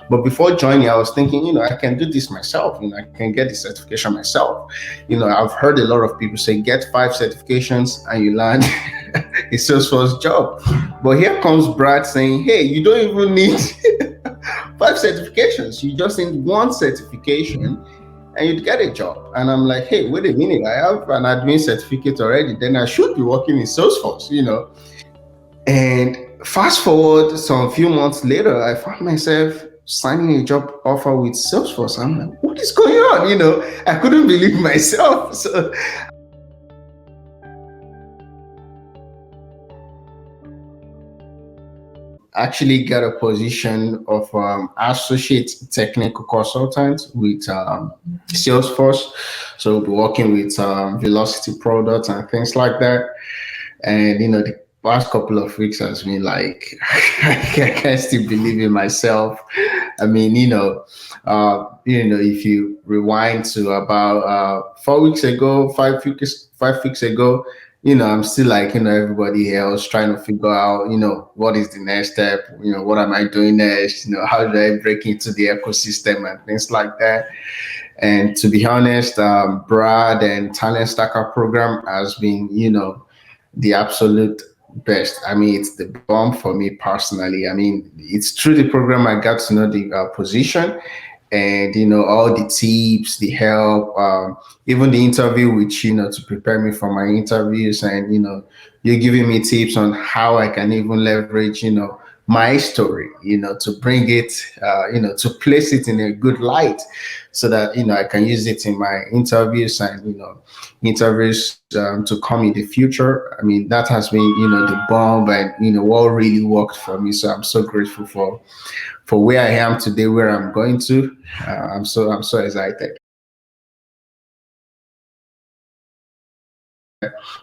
But before joining, I was thinking, I can do this myself. I can get the certification myself. I've heard a lot of people say get 5 certifications and you land a Salesforce job. But here comes Brad saying, hey, you don't even need 5 certifications. You just need one certification and you'd get a job. And I'm like, hey, wait a minute, I have an admin certificate already. Then I should be working in Salesforce. And fast forward some few months later, I found myself signing a job offer with Salesforce. I'm like, what is going on? I couldn't believe myself. So actually got a position of associate technical consultant with Salesforce. So we'll be working with velocity products and things like that. And the past couple of weeks has been like I can't still believe in myself. I mean, if you rewind to about 4 weeks ago, 5 weeks ago, I'm still like, everybody else trying to figure out, what is the next step? What am I doing next? How do I break into the ecosystem and things like that? And to be honest, Brad and Talent Stacker program has been, the absolute best. I mean, it's the bomb for me personally. I mean, it's through the program I got to know the position and, all the tips, the help, even the interview, which, to prepare me for my interviews and, you're giving me tips on how I can even leverage, my story, to bring it, to place it in a good light so that, I can use it in my interviews and, interviews to come in the future. I mean, that has been, the bomb and, what really worked for me. So I'm so grateful for where I am today, where I'm going to. I'm so excited.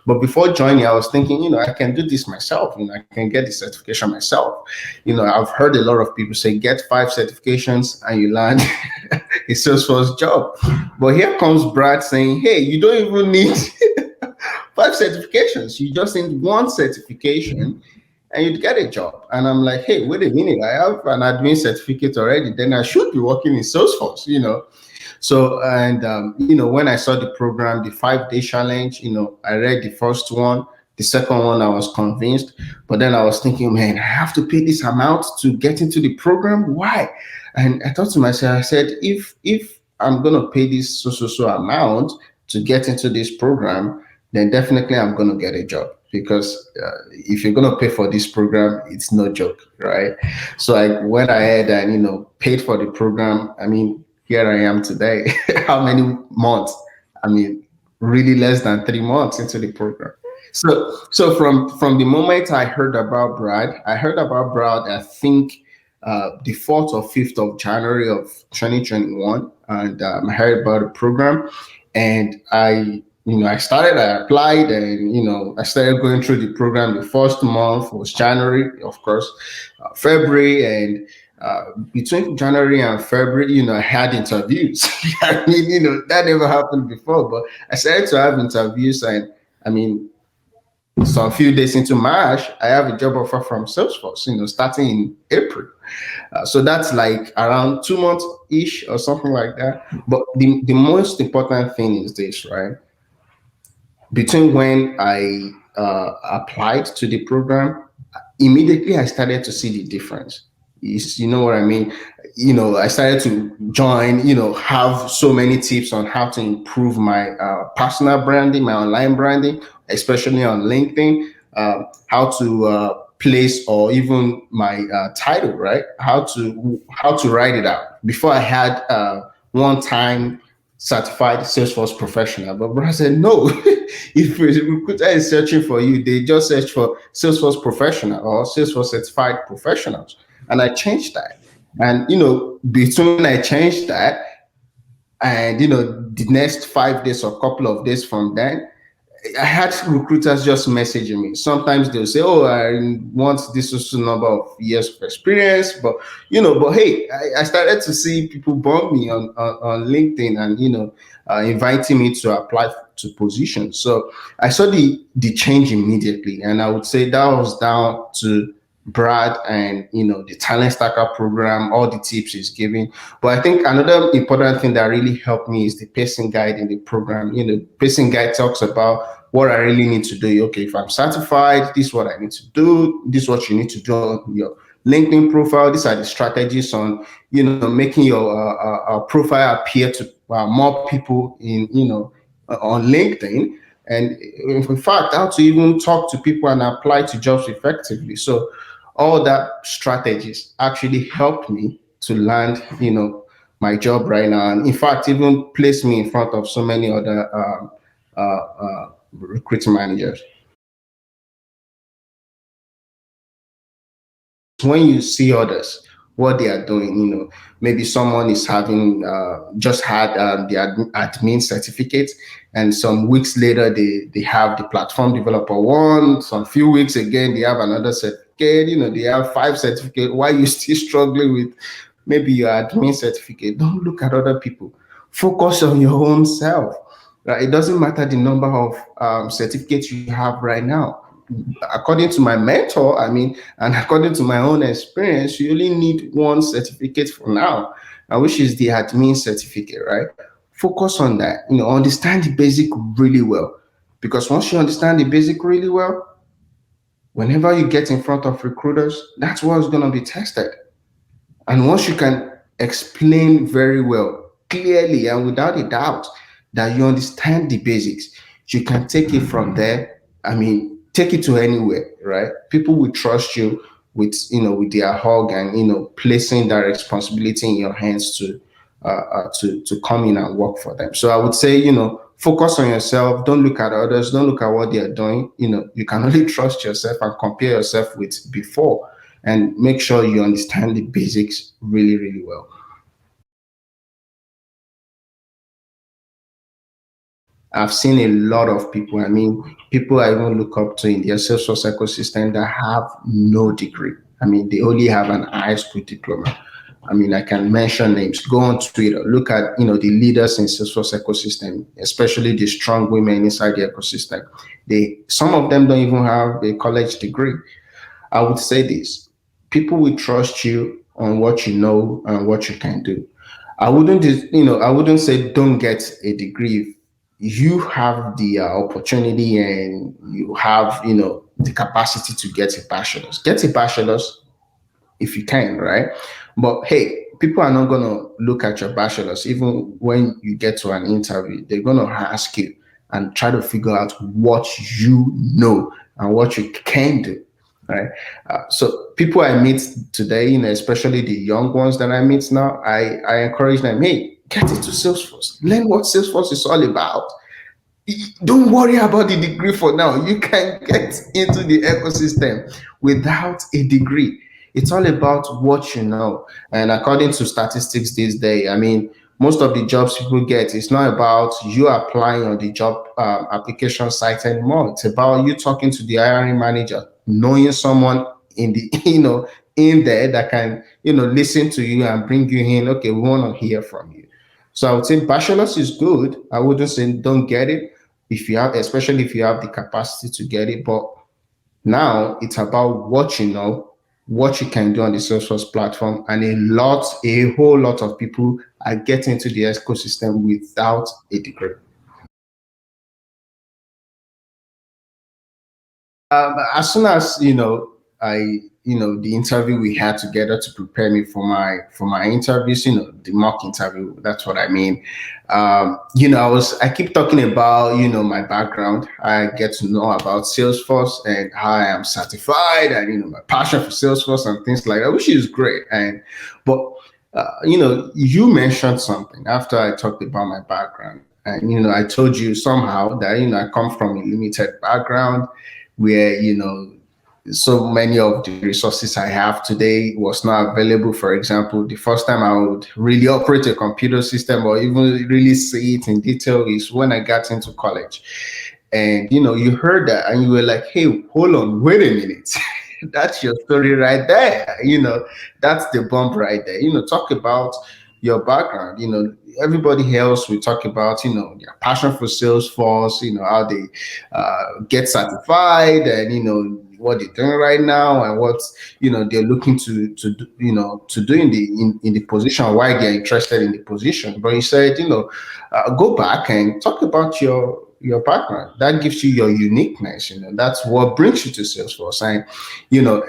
But before joining, I was thinking, I can do this myself. I can get the certification myself. I've heard a lot of people say get 5 certifications and you land a Salesforce job. But here comes Brad saying, hey, you don't even need 5 certifications. You just need one certification and you'd get a job. And I'm like, hey, wait a minute, I have an admin certificate already. Then I should be working in Salesforce. So, and, when I saw the program, the 5-day challenge, I read the first one. The second one, I was convinced. But then I was thinking, man, I have to pay this amount to get into the program. Why? And I thought to myself, I said, if I'm going to pay this so amount to get into this program, then definitely I'm going to get a job. Because if you're going to pay for this program, it's no joke, right? So I went ahead and, paid for the program. I mean, here I am today. How many months? I mean, really less than 3 months into the program. So from the moment I heard about Brad, I think the 4th or 5th of January of 2021, and I heard about the program, and I applied, and I started going through the program. The first month was January, of course, February, and between January and February, I had interviews. I mean, that never happened before, but I started to have interviews, and I mean, so a few days into March, I have a job offer from Salesforce, starting in April. So that's like around 2 months ish or something like that. But the most important thing is this, right? Between when I applied to the program, immediately I started to see the difference. You know what I mean? I started to join, have so many tips on how to improve my personal branding, my online branding, especially on LinkedIn, how to place or even my title, right? How to write it out. Before I had one time certified Salesforce professional, but bro, I said no. If a recruiter is searching for you, they just search for Salesforce professional or Salesforce certified professionals. And I changed that. And between I changed that and the next 5 days or couple of days from then, I had recruiters just messaging me. Sometimes they'll say, "Oh, I want this number of years of experience," but hey, I started to see people bump me on LinkedIn and inviting me to apply to positions. So I saw the change immediately, and I would say that was down to Brad and the Talent Stacker program, all the tips he's giving. But I think another important thing that really helped me is the pacing guide in the program. Pacing guide talks about what I really need to do. Okay, if I'm certified, this is what I need to do. This is what you need to do on your LinkedIn profile. These are the strategies on making your profile appear to more people in on LinkedIn. And in fact, how to even talk to people and apply to jobs effectively. So all that strategies actually helped me to land, my job right now. And in fact, even placed me in front of so many other recruiting managers. When you see others, what they are doing, maybe someone is having just had the admin certificate, and some weeks later they have the platform developer one. Some few weeks again they have another certificate. They have five certificates. Why you still struggling with maybe your admin certificate? Don't look at other people. Focus on your own self. Right? It doesn't matter the number of certificates you have right now. According to my mentor, and according to my own experience, you only need one certificate for now, which is the admin certificate, right? Focus on that. Understand the basic really well, because once you understand the basic really well, whenever you get in front of recruiters, that's what's going to be tested. And once you can explain very well, clearly, and without a doubt that you understand the basics, you can take it from there. Take it to anywhere, right? People will trust you with their hug and placing that responsibility in your hands to come in and work for them. So I would say, focus on yourself. Don't look at others. Don't look at what they are doing. You can only trust yourself and compare yourself with before, and make sure you understand the basics really, really well. I've seen a lot of people. People I even look up to in the Salesforce ecosystem that have no degree. They only have an high school diploma. I can mention names. Go on Twitter, look at the leaders in Salesforce ecosystem, especially the strong women inside the ecosystem. Some of them don't even have a college degree. I would say this: people will trust you on what you know and what you can do. I wouldn't say don't get a degree. You have the opportunity and you have, the capacity to get a bachelor's. Get a bachelor's if you can, right? But hey, people are not going to look at your bachelor's. Even when you get to an interview, they're going to ask you and try to figure out what you know and what you can do, right? So people I meet today, especially the young ones that I meet now, I encourage them, hey, get into Salesforce, learn what Salesforce is all about. Don't worry about the degree for now. You can get into the ecosystem without a degree. It's all about what you know. And according to statistics these days, most of the jobs people get, it's not about you applying on the job application site anymore. It's about you talking to the hiring manager, knowing someone in the in there that can listen to you and bring you in. Okay, we want to hear from you. So I would say bachelor's is good. I wouldn't say don't get it if you have, especially if you have the capacity to get it. But now it's about what you know, what you can do on the Salesforce platform, and a whole lot of people are getting into the ecosystem without a degree. As soon as the interview we had together to prepare me for my interviews, the mock interview, that's what I mean. I keep talking about my background. I get to know about Salesforce and how I am certified, and my passion for Salesforce and things like that, which is great. But you mentioned something after I talked about my background, and I told you somehow that I come from a limited background where so many of the resources I have today was not available. For example, the first time I would really operate a computer system or even really see it in detail is when I got into college. And you heard that and you were like, hey, hold on, wait a minute. That's your story right there. That's the bump right there. Talk about your background. Everybody else we talk about, their passion for Salesforce, how they get certified and, what they're doing right now and what they're looking to do, to do in the position, why they're interested in the position. But he said, go back and talk about your background. That gives you your uniqueness. That's what brings you to Salesforce. And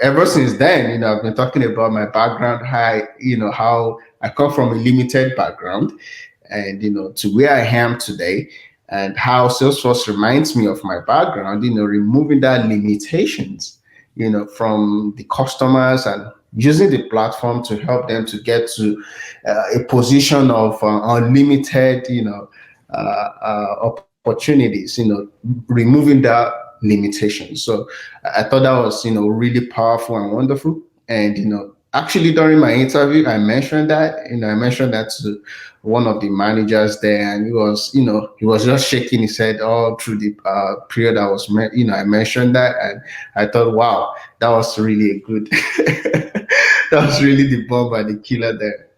ever since then, I've been talking about my background, how I come from a limited background, and to where I am today, and how Salesforce reminds me of my background, removing that limitations, from the customers, and using the platform to help them to get to a position of unlimited, opportunities, removing that limitation. So I thought that was, really powerful and wonderful. And, actually during my interview, I mentioned that to one of the managers there, and he was just shaking his head all through the period I mentioned that. And I thought, wow, that was really a good, that was really the bomb and the killer there.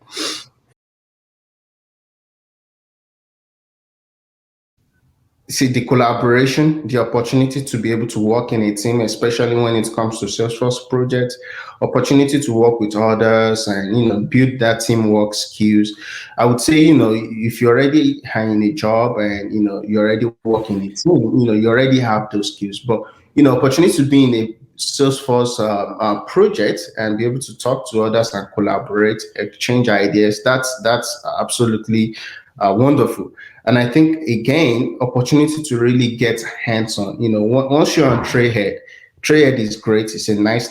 See, the collaboration, the opportunity to be able to work in a team, especially when it comes to Salesforce projects, opportunity to work with others, and build that teamwork skills. I would say, if you're already in a job, and you're already working in a team, you already have those skills. But opportunity to be in a Salesforce project and be able to talk to others and collaborate, exchange ideas. That's absolutely wonderful. And I think, again, opportunity to really get hands-on. Once you're on Trailhead is great. It's a nice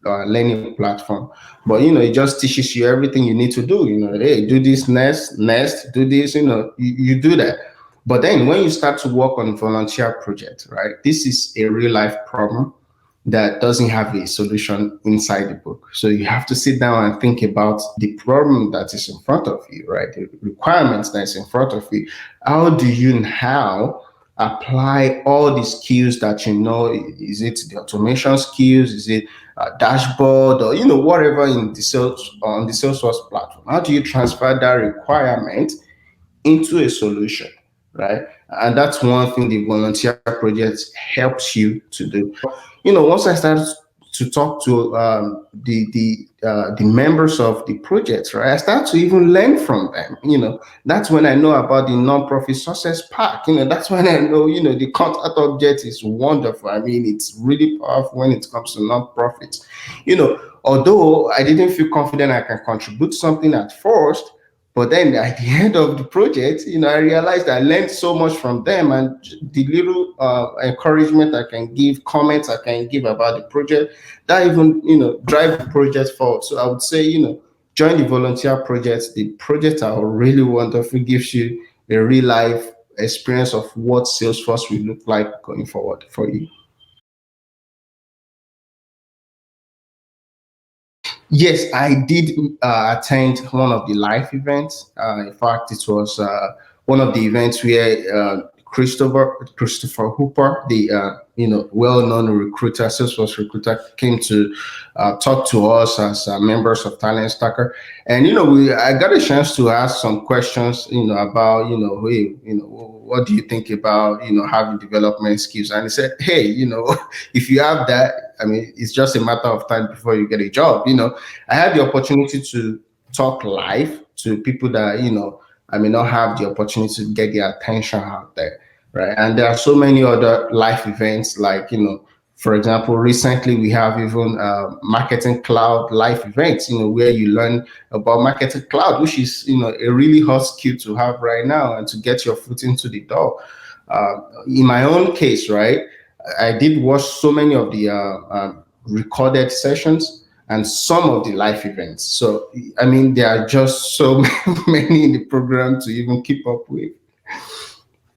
learning platform, but it just teaches you everything you need to do. Hey, do this next, do this. You do that. But then when you start to work on volunteer projects, right? This is a real life problem that doesn't have a solution inside the book. So you have to sit down and think about the problem that is in front of you, right? The requirements that's in front of you. How do you now apply all the skills that Is it the automation skills? Is it a dashboard, or whatever in the on the Salesforce platform? How do you transfer that requirement into a solution, right? And that's one thing the volunteer project helps you to do. Once I started to talk to the members of the project, right, I start to even learn from them. That's when I know about the non-profit success pack. That's when I know, the contact object is wonderful. I mean, it's really powerful when it comes to non-profits. Although I didn't feel confident I can contribute something at first, but then at the end of the project, I realized I learned so much from them, and the little encouragement I can give, comments I can give about the project, that even, drive the project forward. So I would say, join the volunteer projects. The projects are really wonderful, gives you a real life experience of what Salesforce will look like going forward for you. Yes, I did attend one of the live events. In fact, it was one of the events where Christopher Hooper, the well-known recruiter, Salesforce recruiter, came to talk to us as members of Talent Stacker, and I got a chance to ask some questions, about hey, what do you think about having development skills? And he said, hey, if you have that, I mean, it's just a matter of time before you get a job. I had the opportunity to talk live to people that I may not have the opportunity to get their attention out there, right? And there are so many other live events, like for example, recently we have even marketing cloud live events, where you learn about marketing cloud, which is a really hot skill to have right now and to get your foot into the door. In my own case, right, I did watch so many of the recorded sessions and some of the live events. So, I mean, there are just so many in the program to even keep up with.